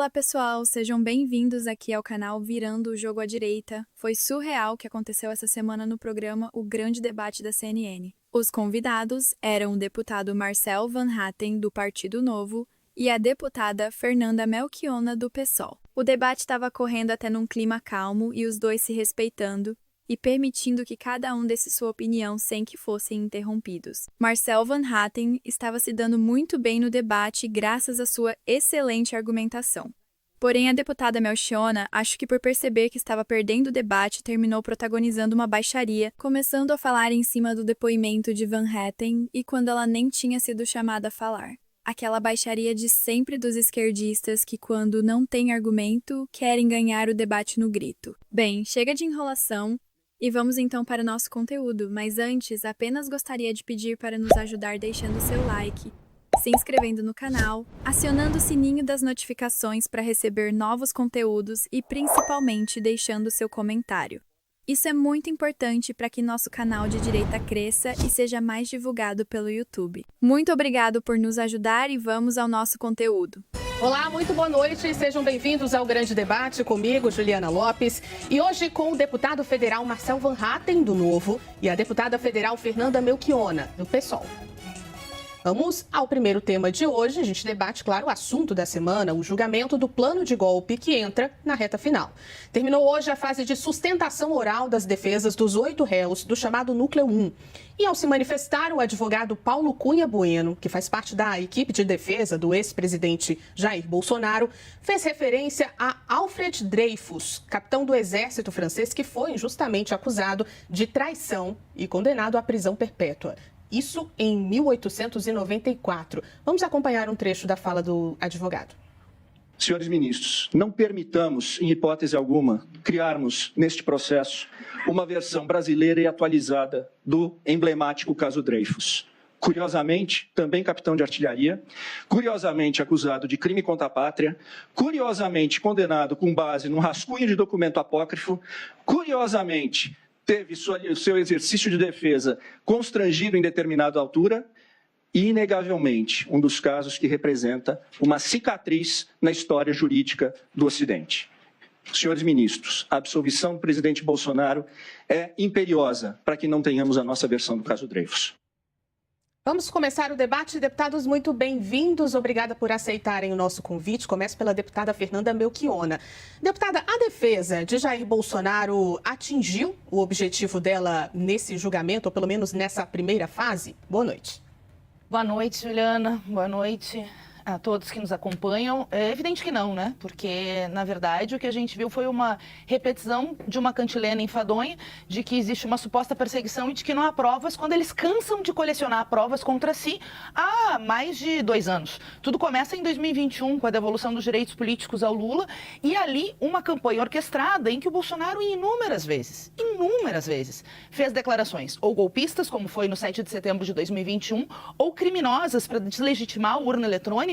Olá pessoal, sejam bem-vindos aqui ao canal Virando o Jogo à Direita. Foi surreal o que aconteceu essa semana no programa O Grande Debate da CNN. Os convidados eram o deputado Marcel Van Hatten, do Partido Novo, e a deputada Fernanda Melchiona, do PSOL. O debate estava correndo até num clima calmo e os dois se respeitando e permitindo que cada um desse sua opinião sem que fossem interrompidos. Marcel Van Hatten estava se dando muito bem no debate graças à sua excelente argumentação. Porém, a deputada Melchiona, acho que por perceber que estava perdendo o debate, terminou protagonizando uma baixaria, começando a falar em cima do depoimento de Van Hatten e quando ela nem tinha sido chamada a falar. Aquela baixaria de sempre dos esquerdistas que, quando não têm argumento, querem ganhar o debate no grito. Bem, chega de enrolação. E vamos então para o nosso conteúdo, mas antes apenas gostaria de pedir para nos ajudar deixando seu like, se inscrevendo no canal, acionando o sininho das notificações para receber novos conteúdos e principalmente deixando seu comentário. Isso é muito importante para que nosso canal de direita cresça e seja mais divulgado pelo YouTube. Muito obrigado por nos ajudar e vamos ao nosso conteúdo. Olá, muito boa noite. Sejam bem-vindos ao Grande Debate comigo, Juliana Lopes. E hoje com o deputado federal Marcel Van Hatten, do Novo, e a deputada federal Fernanda Melchiona, do PSOL. Vamos ao primeiro tema de hoje. A gente debate, claro, o assunto da semana, o julgamento do plano de golpe que entra na reta final. Terminou hoje a fase de sustentação oral das defesas dos 8 réus do chamado Núcleo 1. E ao se manifestar, o advogado Paulo Cunha Bueno, que faz parte da equipe de defesa do ex-presidente Jair Bolsonaro, fez referência a Alfred Dreyfus, capitão do exército francês, que foi injustamente acusado de traição e condenado à prisão perpétua. Isso em 1894. Vamos acompanhar um trecho da fala do advogado. Senhores ministros, não permitamos, em hipótese alguma, criarmos neste processo uma versão brasileira e atualizada do emblemático caso Dreyfus. Curiosamente, também capitão de artilharia, curiosamente acusado de crime contra a pátria, curiosamente condenado com base num rascunho de documento apócrifo, curiosamente teve o seu exercício de defesa constrangido em determinada altura e, inegavelmente, um dos casos que representa uma cicatriz na história jurídica do Ocidente. Senhores ministros, a absolvição do presidente Bolsonaro é imperiosa para que não tenhamos a nossa versão do caso Dreyfus. Vamos começar o debate. Deputados, muito bem-vindos. Obrigada por aceitarem o nosso convite. Começo pela deputada Fernanda Melchiona. Deputada, a defesa de Jair Bolsonaro atingiu o objetivo dela nesse julgamento, ou pelo menos nessa primeira fase? Boa noite. Boa noite, Juliana. Boa noite a todos que nos acompanham. É evidente que não, né? Porque, na verdade, o que a gente viu foi uma repetição de uma cantilena enfadonha de que existe uma suposta perseguição e de que não há provas quando eles cansam de colecionar provas contra si há mais de 2 anos. Tudo começa em 2021, com a devolução dos direitos políticos ao Lula, e ali uma campanha orquestrada em que o Bolsonaro, inúmeras vezes, fez declarações ou golpistas, como foi no 7 de setembro de 2021, ou criminosas para deslegitimar a urna eletrônica,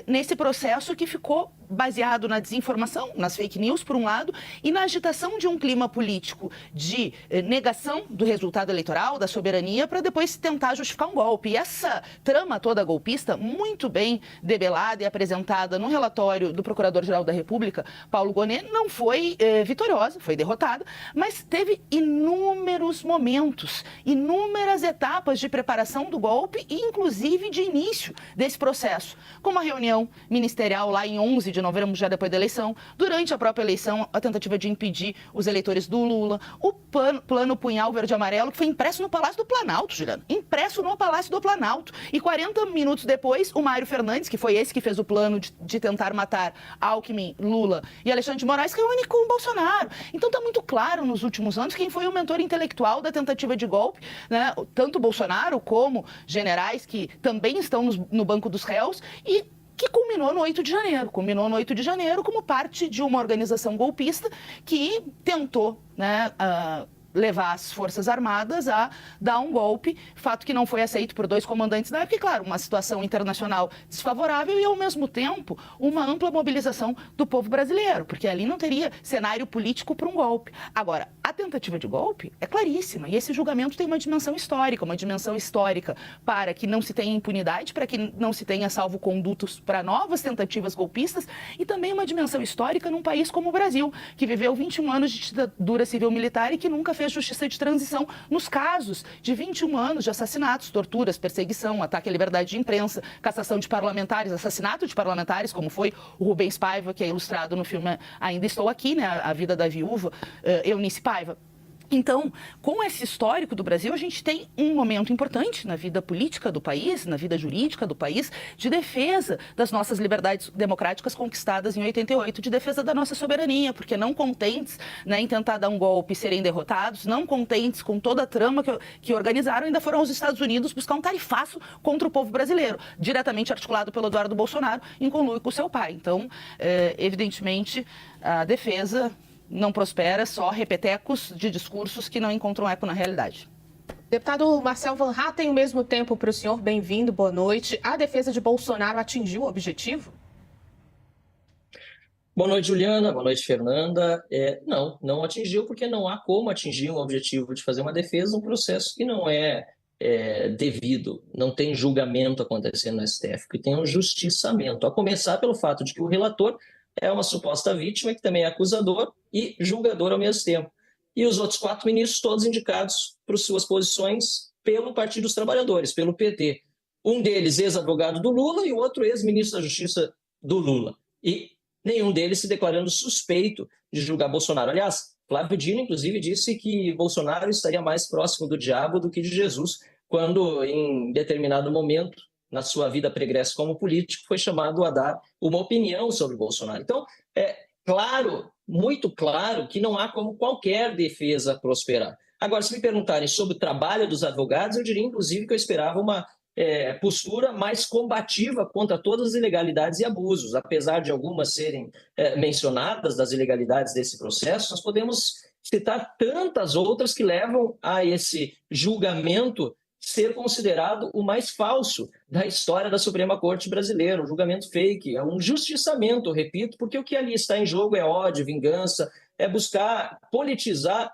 nesse processo que ficou baseado na desinformação, nas fake news, por um lado, e na agitação de um clima político de negação do resultado eleitoral, da soberania, para depois tentar justificar um golpe. E essa trama toda golpista, muito bem debelada e apresentada no relatório do Procurador-Geral da República, Paulo Gonet, não foi vitoriosa, foi derrotada, mas teve inúmeros momentos, inúmeras etapas de preparação do golpe e, inclusive, de início desse processo, como a reunião ministerial lá em 11 de novembro, já depois da eleição, durante a própria eleição, a tentativa de impedir os eleitores do Lula, o plano Punhal Verde e Amarelo, que foi impresso no Palácio do Planalto, Juliana, impresso no Palácio do Planalto. E 40 minutos depois, o Mário Fernandes, que foi esse que fez o plano de tentar matar Alckmin, Lula e Alexandre de Moraes, reúne com o Bolsonaro. Então está muito claro nos últimos anos quem foi o mentor intelectual da tentativa de golpe, né? Tanto Bolsonaro como generais que também estão no banco dos réus, e que culminou no 8 de janeiro. Culminou no 8 de janeiro como parte de uma organização golpista que tentou, né, levar as Forças Armadas a dar um golpe, fato que não foi aceito por 2 comandantes da época, e claro, uma situação internacional desfavorável e, ao mesmo tempo, uma ampla mobilização do povo brasileiro, porque ali não teria cenário político para um golpe. Agora, a tentativa de golpe é claríssima, e esse julgamento tem uma dimensão histórica para que não se tenha impunidade, para que não se tenha salvo-condutos para novas tentativas golpistas, e também uma dimensão histórica num país como o Brasil, que viveu 21 anos de ditadura civil-militar e que nunca fez justiça de transição nos casos de 21 anos de assassinatos, torturas, perseguição, ataque à liberdade de imprensa, cassação de parlamentares, assassinato de parlamentares, como foi o Rubens Paiva, que é ilustrado no filme Ainda Estou Aqui, né, a vida da viúva Eunice Paiva. Então, com esse histórico do Brasil, a gente tem um momento importante na vida política do país, na vida jurídica do país, de defesa das nossas liberdades democráticas conquistadas em 88, de defesa da nossa soberania, porque não contentes, né, em tentar dar um golpe e serem derrotados, não contentes com toda a trama que organizaram, ainda foram aos Estados Unidos buscar um tarifaço contra o povo brasileiro, diretamente articulado pelo Eduardo Bolsonaro, em conluio com seu pai. Então, evidentemente, a defesa não prospera, só repetecos de discursos que não encontram eco na realidade. Deputado Marcel Van Hatten, ao mesmo tempo para o senhor, bem-vindo, boa noite. A defesa de Bolsonaro atingiu o objetivo? Boa noite, Juliana. Boa noite, Fernanda. Não atingiu, porque não há como atingir um objetivo de fazer uma defesa, um processo que não é devido, não tem julgamento acontecendo no STF, que tem um justiçamento, a começar pelo fato de que o relator é uma suposta vítima, que também é acusador e julgador ao mesmo tempo. E os outros 4 ministros, todos indicados por suas posições pelo Partido dos Trabalhadores, pelo PT. Um deles ex-advogado do Lula e o outro ex-ministro da Justiça do Lula. E nenhum deles se declarando suspeito de julgar Bolsonaro. Aliás, Flávio Dino, inclusive, disse que Bolsonaro estaria mais próximo do diabo do que de Jesus, quando, em determinado momento, na sua vida pregressa como político, foi chamado a dar uma opinião sobre Bolsonaro. Então, é claro, muito claro, que não há como qualquer defesa prosperar. Agora, se me perguntarem sobre o trabalho dos advogados, eu diria, inclusive, que eu esperava uma postura mais combativa contra todas as ilegalidades e abusos. Apesar de algumas serem mencionadas, das ilegalidades desse processo, nós podemos citar tantas outras que levam a esse julgamento ser considerado o mais falso da história da Suprema Corte brasileira, um julgamento fake, é um justiçamento, repito, porque o que ali está em jogo é ódio, vingança, é buscar politizar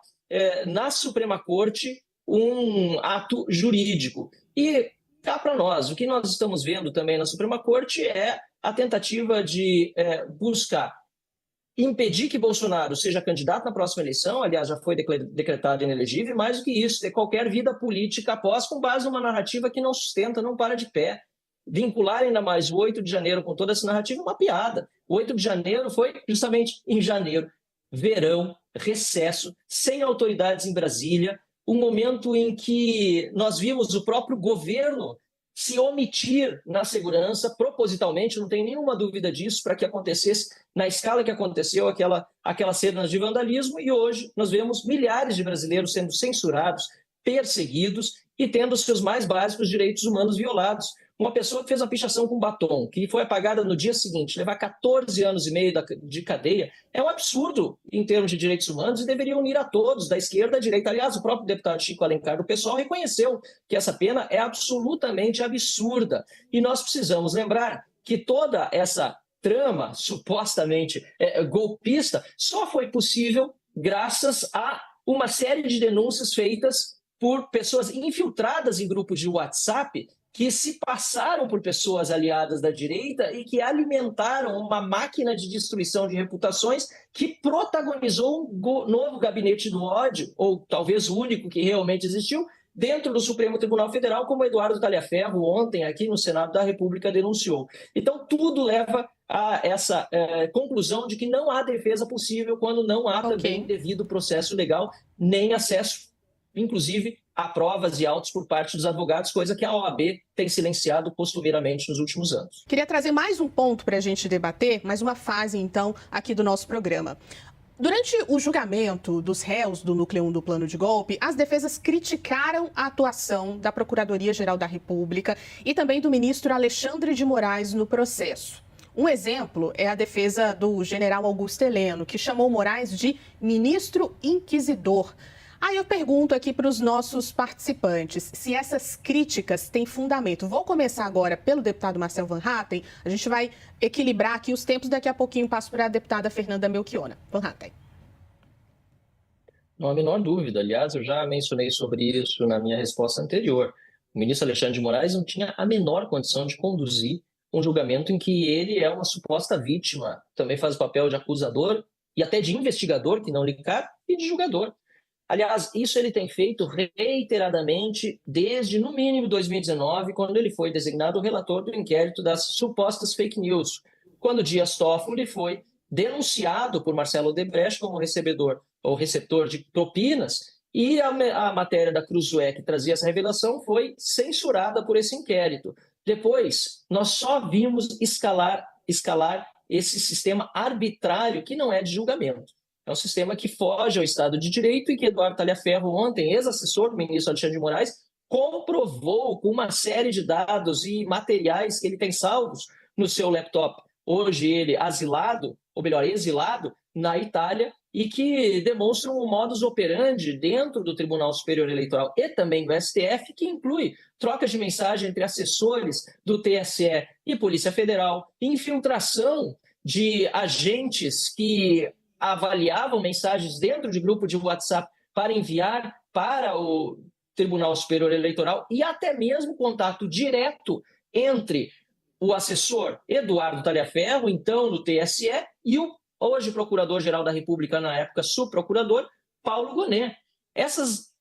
na Suprema Corte um ato jurídico. E cá para nós, o que nós estamos vendo também na Suprema Corte é a tentativa de buscar impedir que Bolsonaro seja candidato na próxima eleição, aliás, já foi decretado inelegível, mais do que isso, ter qualquer vida política após, com base numa narrativa que não sustenta, não para de pé. Vincular ainda mais o 8 de janeiro com toda essa narrativa é uma piada. O 8 de janeiro foi justamente em janeiro, verão, recesso, sem autoridades em Brasília, um momento em que nós vimos o próprio governo se omitir na segurança, propositalmente, não tem nenhuma dúvida disso, para que acontecesse na escala que aconteceu aquelas cenas de vandalismo, e hoje nós vemos milhares de brasileiros sendo censurados, perseguidos e tendo os seus mais básicos direitos humanos violados. Uma pessoa que fez uma pichação com batom, que foi apagada no dia seguinte, levar 14 anos e meio de cadeia, é um absurdo em termos de direitos humanos e deveria unir a todos, da esquerda à direita. Aliás, o próprio deputado Chico Alencar do PSOL reconheceu que essa pena é absolutamente absurda. E nós precisamos lembrar que toda essa trama supostamente golpista só foi possível graças a uma série de denúncias feitas por pessoas infiltradas em grupos de WhatsApp que se passaram por pessoas aliadas da direita e que alimentaram uma máquina de destruição de reputações que protagonizou um novo gabinete do ódio, ou talvez o único que realmente existiu, dentro do Supremo Tribunal Federal, como Eduardo Talhaferro ontem aqui no Senado da República denunciou. Então tudo leva a essa conclusão de que não há defesa possível quando não há também devido processo legal, nem acesso, inclusive, a provas e autos por parte dos advogados, coisa que a OAB tem silenciado costumeiramente nos últimos anos. Queria trazer mais um ponto para a gente debater, mais uma fase, então, aqui do nosso programa. Durante o julgamento dos réus do Núcleo 1 do plano de golpe, as defesas criticaram a atuação da Procuradoria-Geral da República e também do ministro Alexandre de Moraes no processo. Um exemplo é a defesa do general Augusto Heleno, que chamou Moraes de ministro inquisidor. Aí eu pergunto aqui para os nossos participantes se essas críticas têm fundamento. Vou começar agora pelo deputado Marcel Van Hatten. A gente vai equilibrar aqui os tempos. Daqui a pouquinho passo para a deputada Fernanda Melchiona. Van Hatten. Não há a menor dúvida. Aliás, eu já mencionei sobre isso na minha resposta anterior. O ministro Alexandre de Moraes não tinha a menor condição de conduzir um julgamento em que ele é uma suposta vítima, também faz o papel de acusador e até de investigador, que não lhe cabe, e de julgador. Aliás, isso ele tem feito reiteradamente desde, no mínimo, 2019, quando ele foi designado o relator do inquérito das supostas fake news, quando Dias Toffoli foi denunciado por Marcelo Odebrecht como recebedor ou receptor de propinas, e a matéria da Cruzoé, que trazia essa revelação, foi censurada por esse inquérito. Depois, nós só vimos escalar esse sistema arbitrário que não é de julgamento. É um sistema que foge ao Estado de Direito e que Eduardo Talhaferro, ontem, ex-assessor do ministro Alexandre de Moraes, comprovou com uma série de dados e materiais que ele tem salvos no seu laptop. Hoje ele asilado, ou melhor, exilado, na Itália, e que demonstram um modus operandi dentro do Tribunal Superior Eleitoral e também do STF, que inclui trocas de mensagem entre assessores do TSE e Polícia Federal, infiltração de agentes que avaliavam mensagens dentro de grupo de WhatsApp para enviar para o Tribunal Superior Eleitoral e até mesmo contato direto entre o assessor Eduardo Talhaferro, então do TSE, e o hoje Procurador-Geral da República, na época subprocurador, Paulo Gonet. Essas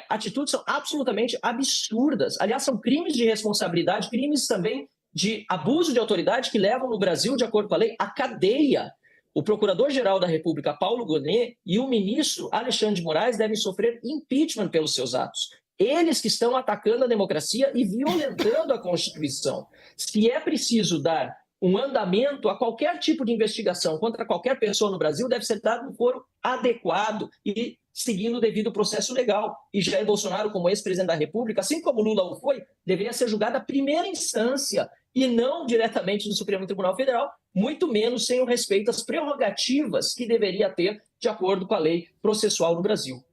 atitudes são absolutamente absurdas. Aliás, são crimes de responsabilidade, crimes também de abuso de autoridade que levam no Brasil, de acordo com a lei, à cadeia. O Procurador-Geral da República, Paulo Gonet, e o ministro Alexandre de Moraes devem sofrer impeachment pelos seus atos. Eles que estão atacando a democracia e violentando a Constituição. Se é preciso dar um andamento a qualquer tipo de investigação contra qualquer pessoa no Brasil, deve ser dado um foro adequado e seguindo o devido processo legal. E Jair Bolsonaro, como ex-presidente da República, assim como Lula o foi, deveria ser julgado à primeira instância e não diretamente no Supremo Tribunal Federal, muito menos sem o respeito às prerrogativas que deveria ter de acordo com a lei processual no Brasil.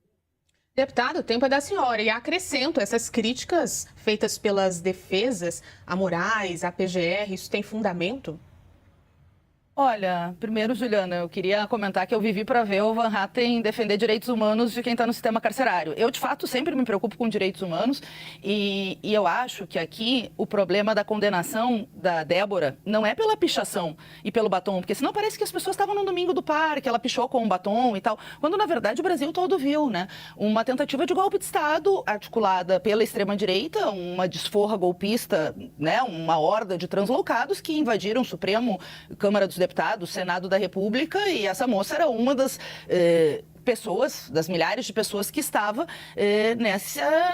Deputado, o tempo é da senhora. E acrescento, essas críticas feitas pelas defesas a Moraes, a PGR, isso tem fundamento? Olha, primeiro, Juliana, eu queria comentar que eu vivi para ver o Van Hatten defender direitos humanos de quem está no sistema carcerário. Eu, de fato, sempre me preocupo com direitos humanos e eu acho que aqui o problema da condenação da Débora não é pela pichação e pelo batom, porque senão parece que as pessoas estavam no domingo do parque, ela pichou com um batom e tal, quando na verdade o Brasil todo viu, né? Uma tentativa de golpe de Estado articulada pela extrema-direita, uma desforra golpista, né? Uma horda de translocados que invadiram o Supremo, Câmara dos Deputados, Senado da República, e essa moça era uma das pessoas, das milhares de pessoas que estava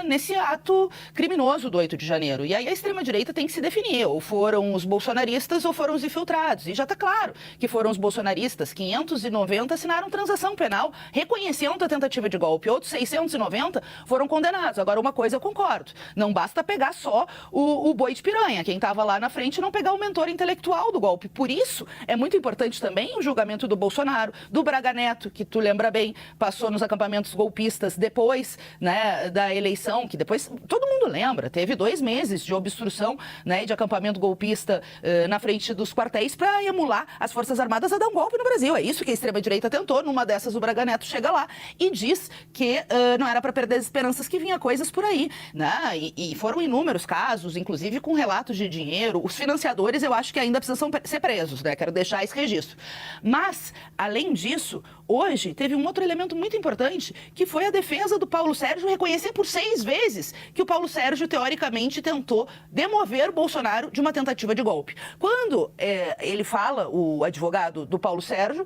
nesse ato criminoso do 8 de janeiro. E aí a extrema-direita tem que se definir, ou foram os bolsonaristas ou foram os infiltrados. E já está claro que foram os bolsonaristas. 590 assinaram transação penal, reconhecendo a tentativa de golpe. Outros 690 foram condenados. Agora, uma coisa eu concordo, não basta pegar só o boi de piranha, quem estava lá na frente, não pegar o mentor intelectual do golpe. Por isso, é muito importante também o julgamento do Bolsonaro, do Braga Neto, que tu lembra bem, passou nos acampamentos golpistas depois, né, da eleição, que depois todo mundo lembra, teve 2 meses de obstrução, né, de acampamento golpista na frente dos quartéis para emular as Forças Armadas a dar um golpe no Brasil. É isso que a extrema-direita tentou. Numa dessas, o Braga Neto chega lá e diz que não era para perder as esperanças, que vinha coisas por aí, né? E foram inúmeros casos, inclusive com relatos de dinheiro. Os financiadores, eu acho que ainda precisam ser presos, né? Quero deixar esse registro. Mas, além disso, hoje teve um outro elemento muito importante, que foi a defesa do Paulo Sérgio reconhecer por 6 vezes que o Paulo Sérgio, teoricamente, tentou demover o Bolsonaro de uma tentativa de golpe. Quando ele fala, o advogado do Paulo Sérgio,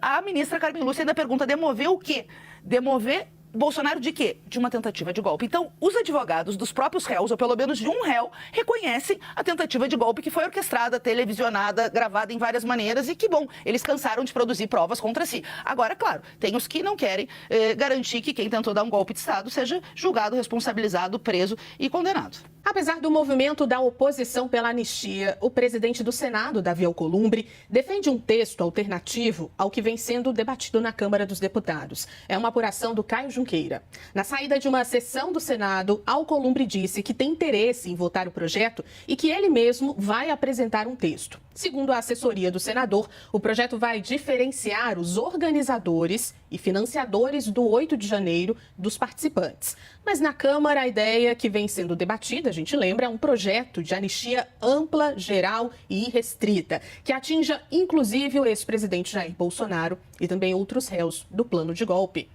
a ministra Carmen Lúcia ainda pergunta: demover o quê? Demover Bolsonaro de quê? De uma tentativa de golpe. Então, os advogados dos próprios réus, ou pelo menos de um réu, reconhecem a tentativa de golpe que foi orquestrada, televisionada, gravada em várias maneiras e que, bom, eles cansaram de produzir provas contra si. Agora, claro, tem os que não querem garantir que quem tentou dar um golpe de Estado seja julgado, responsabilizado, preso e condenado. Apesar do movimento da oposição pela anistia, o presidente do Senado, Davi Alcolumbre, defende um texto alternativo ao que vem sendo debatido na Câmara dos Deputados. É uma apuração do Caio Junqueira. Junqueira. Na saída de uma sessão do Senado, Alcolumbre disse que tem interesse em votar o projeto e que ele mesmo vai apresentar um texto. Segundo a assessoria do senador, o projeto vai diferenciar os organizadores e financiadores do 8 de janeiro dos participantes. Mas na Câmara, a ideia que vem sendo debatida, a gente lembra, é um projeto de anistia ampla, geral e irrestrita, que atinja inclusive o ex-presidente Jair Bolsonaro e também outros réus do plano de golpe.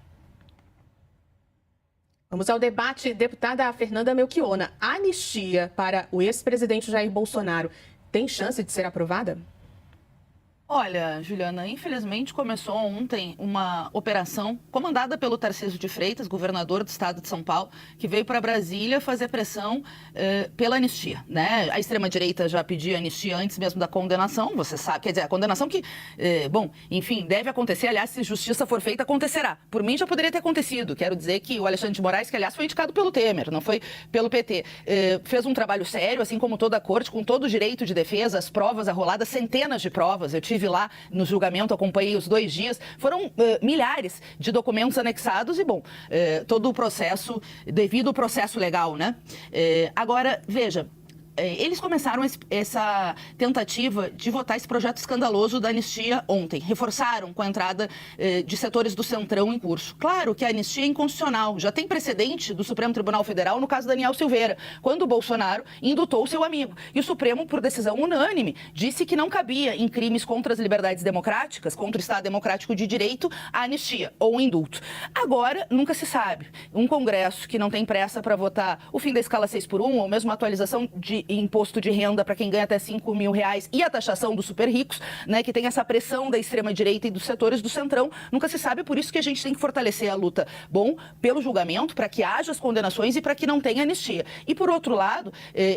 Vamos ao debate. Deputada Fernanda Melchiona, a anistia para o ex-presidente Jair Bolsonaro tem chance de ser aprovada? Olha, Juliana, infelizmente começou ontem uma operação comandada pelo Tarcísio de Freitas, governador do estado de São Paulo, que veio para Brasília fazer pressão pela anistia, né? A extrema-direita já pediu anistia antes mesmo da condenação, você sabe, quer dizer, a condenação que, enfim, deve acontecer, aliás, se justiça for feita, acontecerá. Por mim já poderia ter acontecido, quero dizer que o Alexandre de Moraes, que aliás foi indicado pelo Temer, não foi pelo PT, fez um trabalho sério, assim como toda a corte, com todo o direito de defesa, as provas arroladas, centenas de provas, eu tive lá no julgamento, acompanhei os 2 dias, foram milhares de documentos anexados e, todo o processo, devido ao processo legal, né? Agora, veja, eles começaram essa tentativa de votar esse projeto escandaloso da anistia ontem. Reforçaram com a entrada de setores do Centrão em curso. Claro que a anistia é inconstitucional. Já tem precedente do Supremo Tribunal Federal no caso Daniel Silveira, quando o Bolsonaro indultou o seu amigo. E o Supremo, por decisão unânime, disse que não cabia em crimes contra as liberdades democráticas, contra o Estado Democrático de Direito, a anistia ou o indulto. Agora, nunca se sabe. Um Congresso que não tem pressa para votar o fim da escala 6x1 ou mesmo a atualização de imposto de renda para quem ganha até R$5 mil e a taxação dos super ricos, né, que tem essa pressão da extrema-direita e dos setores do Centrão, nunca se sabe, por isso que a gente tem que fortalecer a luta, pelo julgamento, para que haja as condenações e para que não tenha anistia. E, por outro lado,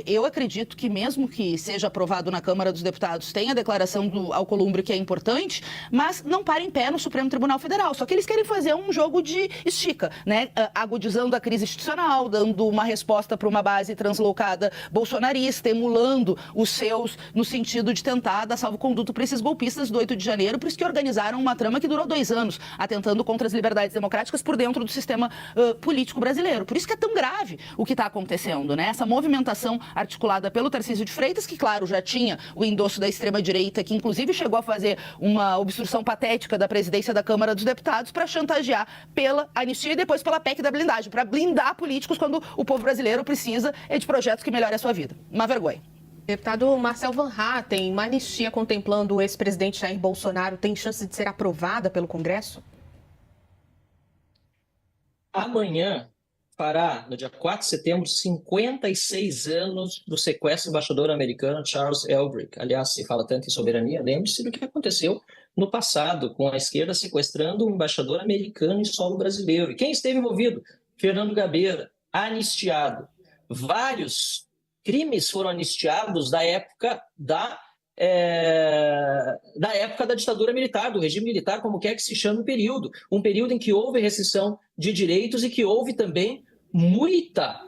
eu acredito que mesmo que seja aprovado na Câmara dos Deputados, tem a declaração do Alcolumbre, que é importante, mas não para em pé no Supremo Tribunal Federal, só que eles querem fazer um jogo de estica, né, agudizando a crise institucional, dando uma resposta para uma base translocada bolsonarista, emulando os seus no sentido de tentar dar salvo-conduto para esses golpistas do 8 de janeiro, por isso que organizaram uma trama que durou 2 anos, atentando contra as liberdades democráticas por dentro do sistema político brasileiro. Por isso que é tão grave o que está acontecendo, né? Essa movimentação articulada pelo Tarcísio de Freitas, que, claro, já tinha o endosso da extrema-direita, que inclusive chegou a fazer uma obstrução patética da presidência da Câmara dos Deputados para chantagear pela anistia e depois pela PEC da blindagem, para blindar políticos quando o povo brasileiro precisa de projetos que melhorem a sua vida. Uma vergonha. Deputado Marcel Van Hatten, uma anistia contemplando o ex-presidente Jair Bolsonaro tem chance de ser aprovada pelo Congresso? Amanhã fará, no dia 4 de setembro, 56 anos do sequestro do embaixador americano Charles Elbrick. Aliás, se fala tanto em soberania, lembre-se do que aconteceu no passado, com a esquerda sequestrando um embaixador americano em solo brasileiro. E quem esteve envolvido? Fernando Gabeira, anistiado. Vários crimes foram anistiados da época da ditadura militar, do regime militar, como quer que se chame o período. Um período em que houve restrição de direitos e que houve também muita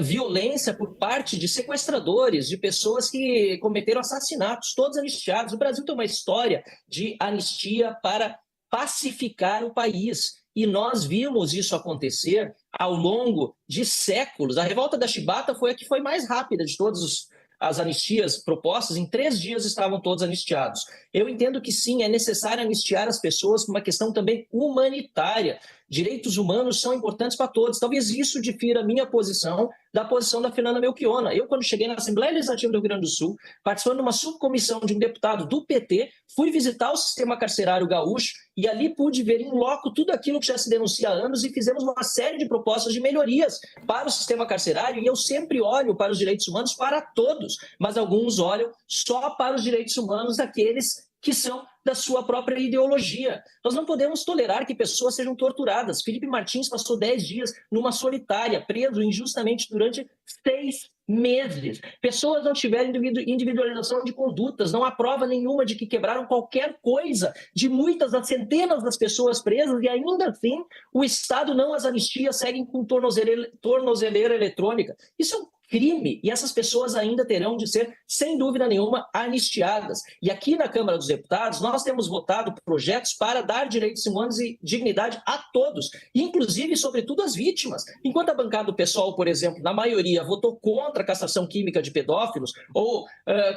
violência por parte de sequestradores, de pessoas que cometeram assassinatos, todos anistiados. O Brasil tem uma história de anistia para pacificar o país. E nós vimos isso acontecer ao longo de séculos. A revolta da Chibata foi a que foi mais rápida de todas as anistias propostas. Em 3 dias estavam todos anistiados. Eu entendo que sim, é necessário anistiar as pessoas por uma questão também humanitária. Direitos humanos são importantes para todos. Talvez isso difira a minha posição da posição da Fernanda Melchiona. Eu, quando cheguei na Assembleia Legislativa do Rio Grande do Sul, participando de uma subcomissão de um deputado do PT, fui visitar o sistema carcerário gaúcho e ali pude ver em loco tudo aquilo que já se denuncia há anos e fizemos uma série de propostas de melhorias para o sistema carcerário. E eu sempre olho para os direitos humanos para todos, mas alguns olham só para os direitos humanos daqueles que são da sua própria ideologia. Nós não podemos tolerar que pessoas sejam torturadas. Felipe Martins passou 10 dias numa solitária, preso injustamente durante 6 meses. Pessoas não tiveram individualização de condutas, não há prova nenhuma de que quebraram qualquer coisa, de muitas das centenas das pessoas presas, e ainda assim o Estado não as anistia, seguem com tornozeleira eletrônica. Isso é um crime e essas pessoas ainda terão de ser, sem dúvida nenhuma, anistiadas. E aqui na Câmara dos Deputados, nós temos votado projetos para dar direitos humanos e dignidade a todos, inclusive, sobretudo, as vítimas. Enquanto a bancada do PSOL, por exemplo, na maioria, votou contra a castração química de pedófilos ou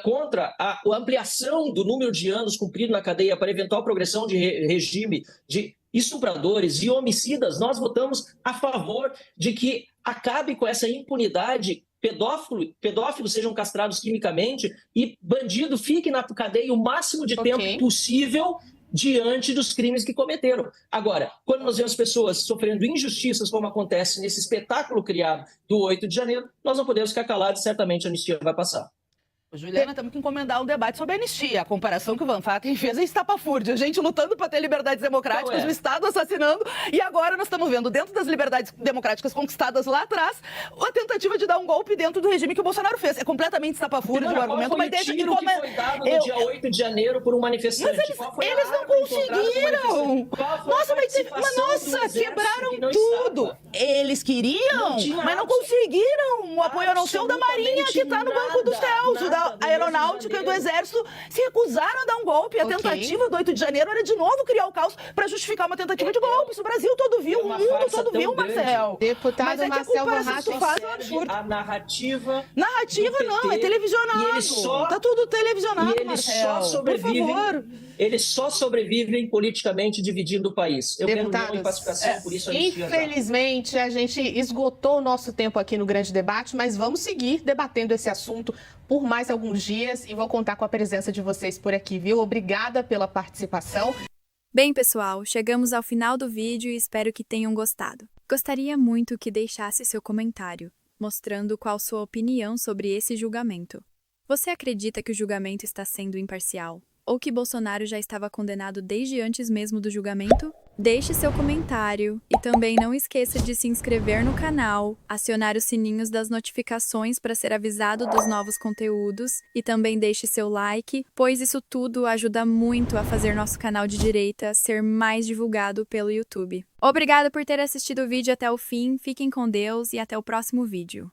contra a ampliação do número de anos cumprido na cadeia para eventual progressão de regime de estupradores e homicidas, nós votamos a favor de que acabe com essa impunidade, pedófilos sejam castrados quimicamente e bandido fique na cadeia o máximo de tempo possível diante dos crimes que cometeram. Agora, quando nós vemos pessoas sofrendo injustiças, como acontece nesse espetáculo criado do 8 de janeiro, nós não podemos ficar calados e certamente a anistia vai passar. Juliana, temos que encomendar um debate sobre a anistia. A comparação que o Van Fatten fez é estapafúrdia. A gente lutando para ter liberdades democráticas, o Estado assassinando, e agora nós estamos vendo, dentro das liberdades democráticas conquistadas lá atrás, a tentativa de dar um golpe dentro do regime que o Bolsonaro fez. É completamente estapafúrdia o argumento, mas deixa que foi dado no dia 8 de janeiro por um manifestante. Mas eles não conseguiram. Nossa, quebraram tudo. Eles queriam, mas não conseguiram. O apoio a não ser o da Marinha, que está no banco dos réus, da Aeronáutica e do Exército se recusaram a dar um golpe. A tentativa do 8 de janeiro era de novo criar o caos para justificar uma tentativa de golpe. Isso o Brasil todo viu, o mundo todo viu, Marcel. Deputado Marcel Van Hatten, a narrativa não, é televisionado. Tá tudo televisionado, Marcel. Por favor. Eles só sobrevivem politicamente dividindo o país. Eu quero união e pacificação, por isso a gente infelizmente, a gente esgotou o nosso tempo aqui no Grande Debate, mas vamos seguir debatendo esse assunto por mais alguns dias e vou contar com a presença de vocês por aqui, viu? Obrigada pela participação. Bem, pessoal, chegamos ao final do vídeo e espero que tenham gostado. Gostaria muito que deixasse seu comentário, mostrando qual sua opinião sobre esse julgamento. Você acredita que o julgamento está sendo imparcial? Ou que Bolsonaro já estava condenado desde antes mesmo do julgamento? Deixe seu comentário e também não esqueça de se inscrever no canal, acionar os sininhos das notificações para ser avisado dos novos conteúdos e também deixe seu like, pois isso tudo ajuda muito a fazer nosso canal de direita ser mais divulgado pelo YouTube. Obrigada por ter assistido o vídeo até o fim, fiquem com Deus e até o próximo vídeo.